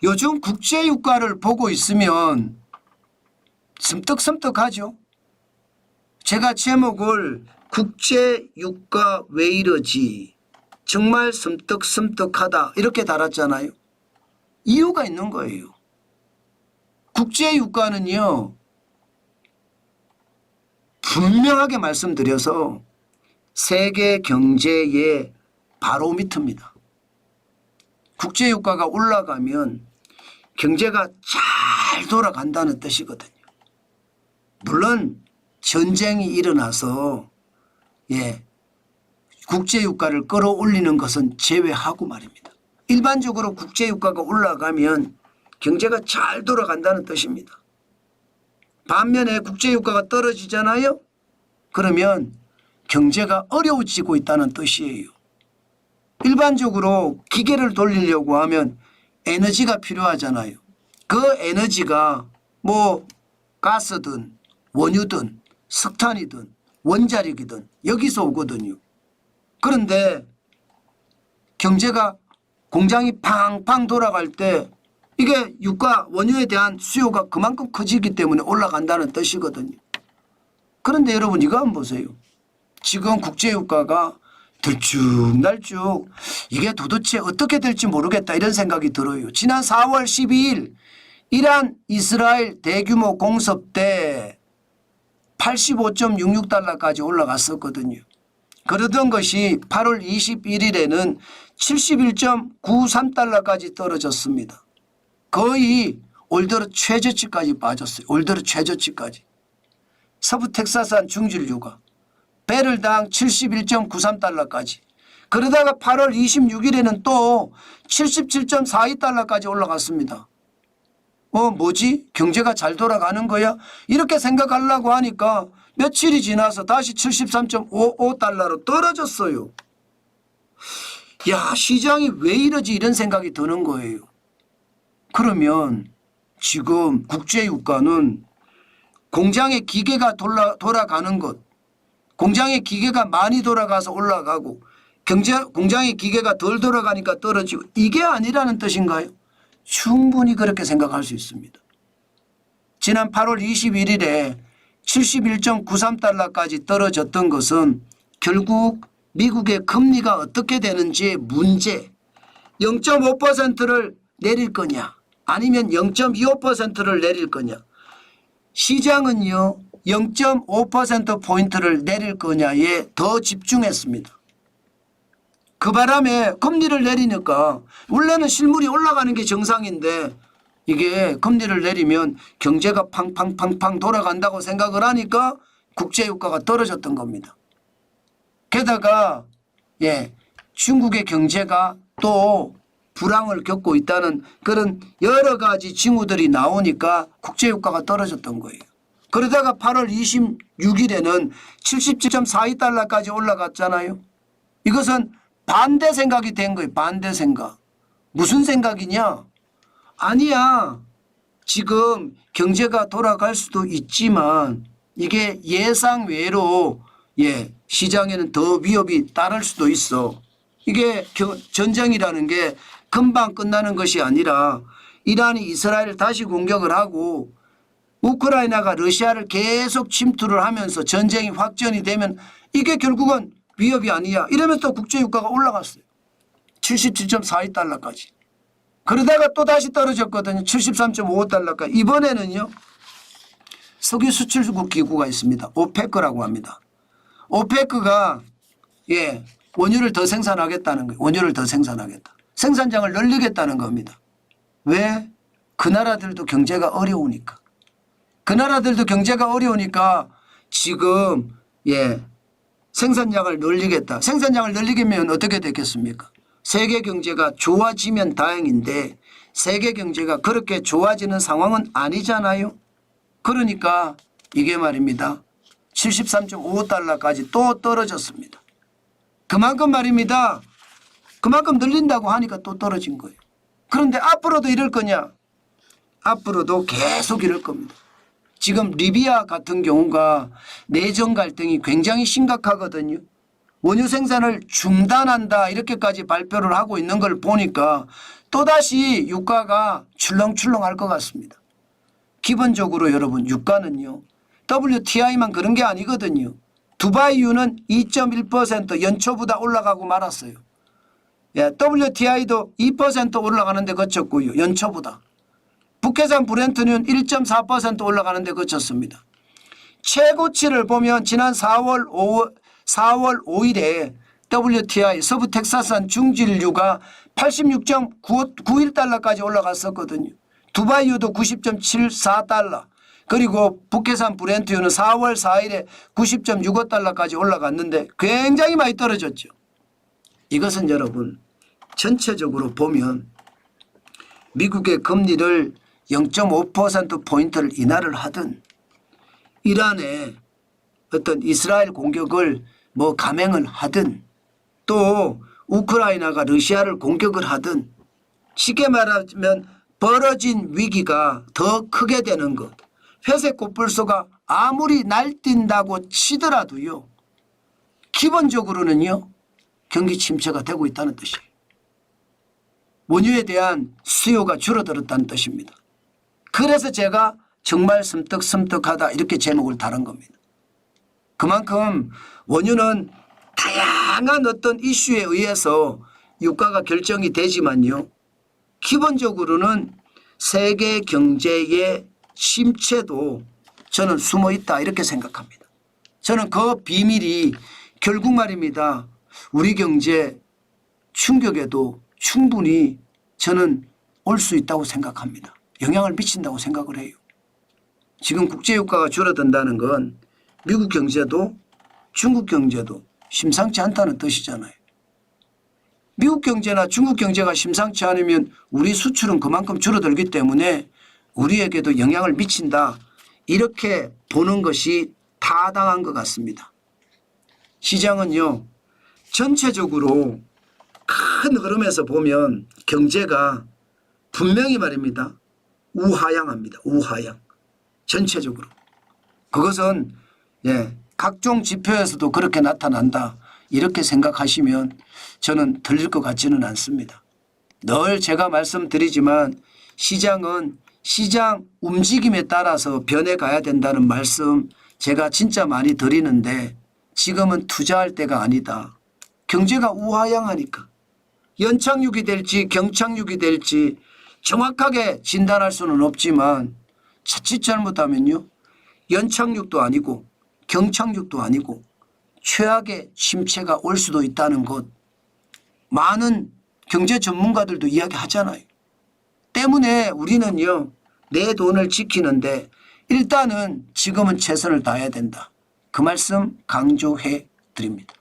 요즘 국제유가를 보고 있으면 섬뜩섬뜩하죠. 제가 제목을 국제유가 왜 이러지 정말 섬뜩섬뜩하다 이렇게 달았잖아요. 이유가 있는 거예요. 국제유가는요 분명하게 말씀드려서 세계 경제의 바로미터입니다. 국제유가가 올라가면 경제가 잘 돌아간다는 뜻이거든요. 물론 전쟁이 일어나서 국제유가를 끌어올리는 것은 제외하고 말입니다. 일반적으로 국제유가가 올라가면 경제가 잘 돌아간다는 뜻입니다. 반면에 국제유가가 떨어지잖아요. 그러면 경제가 어려워지고 있다는 뜻이에요. 일반적으로 기계를 돌리려고 하면 에너지가 필요하잖아요. 그 에너지가 뭐 가스든 원유든 석탄이든 원자력이든 여기서 오거든요. 그런데 경제가 공장이 팡팡 돌아갈 때 이게 유가 원유에 대한 수요가 그만큼 커지기 때문에 올라간다는 뜻이거든요. 그런데 여러분 이거 한번 보세요. 지금 국제유가가 들쭉날쭉 이게 도대체 어떻게 될지 모르겠다 이런 생각이 들어요. 지난 4월 12일 이란 이스라엘 대규모 공습 때 85.66달러까지 올라갔었거든요. 그러던 것이 8월 21일에는 71.93달러까지 떨어졌습니다. 거의 올 들어 최저치까지 빠졌어요. 올 들어 최저치까지. 서부 텍사스산 중진류가 배럴당 71.93달러까지. 그러다가 8월 26일에는 또 77.42달러까지 올라갔습니다. 뭐지? 경제가 잘 돌아가는 거야? 이렇게 생각하려고 하니까 며칠이 지나서 다시 73.55달러로 떨어졌어요. 야, 시장이 왜 이러지? 이런 생각이 드는 거예요. 그러면 지금 국제유가는 공장의 기계가 돌아가는 것, 공장의 기계가 많이 돌아가서 올라가고 공장의 기계가 덜 돌아가니까 떨어지고 이게 아니라는 뜻인가요? 충분히 그렇게 생각할 수 있습니다. 지난 8월 21일에 71.93달러까지 떨어졌던 것은 결국 미국의 금리가 어떻게 되는지의 문제, 0.5%를 내릴 거냐 아니면 0.25%를 내릴 거냐. 시장은요 0.5%포인트를 내릴 거냐에 더 집중했습니다. 그 바람에 금리를 내리니까 원래는 실물이 올라가는 게 정상인데 이게 금리를 내리면 경제가 팡팡팡팡 돌아간다고 생각을 하니까 국제유가가 떨어졌던 겁니다. 게다가 중국의 경제가 또 불황을 겪고 있다는 그런 여러 가지 징후들이 나오니까 국제유가가 떨어졌던 거예요. 그러다가 8월 26일에는 77.42달러까지 올라갔잖아요. 이것은 반대 생각이 된 거예요. 반대 생각. 무슨 생각이냐? 아니야. 지금 경제가 돌아갈 수도 있지만 이게 예상 외로 시장에는 더 위협이 따를 수도 있어. 이게 전쟁이라는 게 금방 끝나는 것이 아니라 이란이 이스라엘을 다시 공격을 하고 우크라이나가 러시아를 계속 침투를 하면서 전쟁이 확전이 되면 이게 결국은 위협이 아니야. 이러면서 국제유가가 올라갔어요. 77.42달러까지. 그러다가 또 다시 떨어졌거든요. 73.55달러까지. 이번에는요. 석유 수출국 기구가 있습니다. 오페크라고 합니다. 오페크가 원유를 더 생산하겠다는 거예요. 원유를 더 생산하겠다. 생산량을 늘리겠다는 겁니다. 왜? 그 나라들도 경제가 어려우니까. 그 나라들도 경제가 어려우니까 지금 생산량을 늘리겠다. 생산량을 늘리면 어떻게 되겠습니까? 세계 경제가 좋아지면 다행인데 세계 경제가 그렇게 좋아지는 상황은 아니잖아요. 그러니까 이게 말입니다. 73.55달러까지 또 떨어졌습니다. 그만큼 말입니다. 그만큼 늘린다고 하니까 또 떨어진 거예요. 그런데 앞으로도 이럴 거냐? 앞으로도 계속 이럴 겁니다. 지금 리비아 같은 경우가 내정 갈등이 굉장히 심각하거든요. 원유 생산을 중단한다 이렇게까지 발표를 하고 있는 걸 보니까 또다시 유가가 출렁출렁할 것 같습니다. 기본적으로 여러분 유가는요. WTI만 그런 게 아니거든요. 두바이유는 2.1% 연초보다 올라가고 말았어요. 예, WTI도 2% 올라가는 데 그쳤고요. 연초보다. 북해산 브렌트는 1.4% 올라가는 데 그쳤습니다. 최고치를 보면 지난 4월 5일에 WTI 서부 텍사스산 중진유가 86.91달러까지 올라갔었거든요. 두바이유도 90.74달러 그리고 북해산 브렌트유는 4월 4일에 90.65달러까지 올라갔는데 굉장히 많이 떨어졌죠. 이것은 여러분 전체적으로 보면 미국의 금리를 0.5%포인트를 인하를 하든 이란의 어떤 이스라엘 공격을 감행을 하든 또 우크라이나가 러시아를 공격을 하든 쉽게 말하면 벌어진 위기가 더 크게 되는 것. 회색 코뿔소가 아무리 날뛴다고 치더라도요. 기본적으로는요. 경기 침체가 되고 있다는 뜻이에요. 원유에 대한 수요가 줄어들었다는 뜻입니다. 그래서 제가 정말 섬뜩섬뜩하다 이렇게 제목을 다른 겁니다. 그만큼 원유는 다양한 어떤 이슈에 의해서 유가가 결정이 되지만요. 기본적으로는 세계 경제의 심체도 저는 숨어 있다 이렇게 생각합니다. 저는 그 비밀이 결국 말입니다. 우리 경제 충격에도 충분히 저는 올 수 있다고 생각합니다. 영향을 미친다고 생각을 해요. 지금 국제유가가 줄어든다는 건 미국 경제도 중국 경제도 심상치 않다는 뜻이잖아요. 미국 경제나 중국 경제가 심상치 않으면 우리 수출은 그만큼 줄어들기 때문에 우리에게도 영향을 미친다. 이렇게 보는 것이 타당한 것 같습니다. 시장은요. 전체적으로 큰 흐름에서 보면 경제가 분명히 말입니다. 우하향합니다. 우하향. 전체적으로. 그것은 각종 지표에서도 그렇게 나타난다. 이렇게 생각하시면 저는 틀릴 것 같지는 않습니다. 늘 제가 말씀드리지만 시장은 시장 움직임에 따라서 변해가야 된다는 말씀 제가 진짜 많이 드리는데 지금은 투자할 때가 아니다. 경제가 우하향하니까 연착륙이 될지 경착륙이 될지 정확하게 진단할 수는 없지만 자칫 잘못하면요. 연착륙도 아니고 경착륙도 아니고 최악의 침체가 올 수도 있다는 것 많은 경제 전문가들도 이야기하잖아요. 때문에 우리는요. 내 돈을 지키는데 일단은 지금은 최선을 다해야 된다. 그 말씀 강조해 드립니다.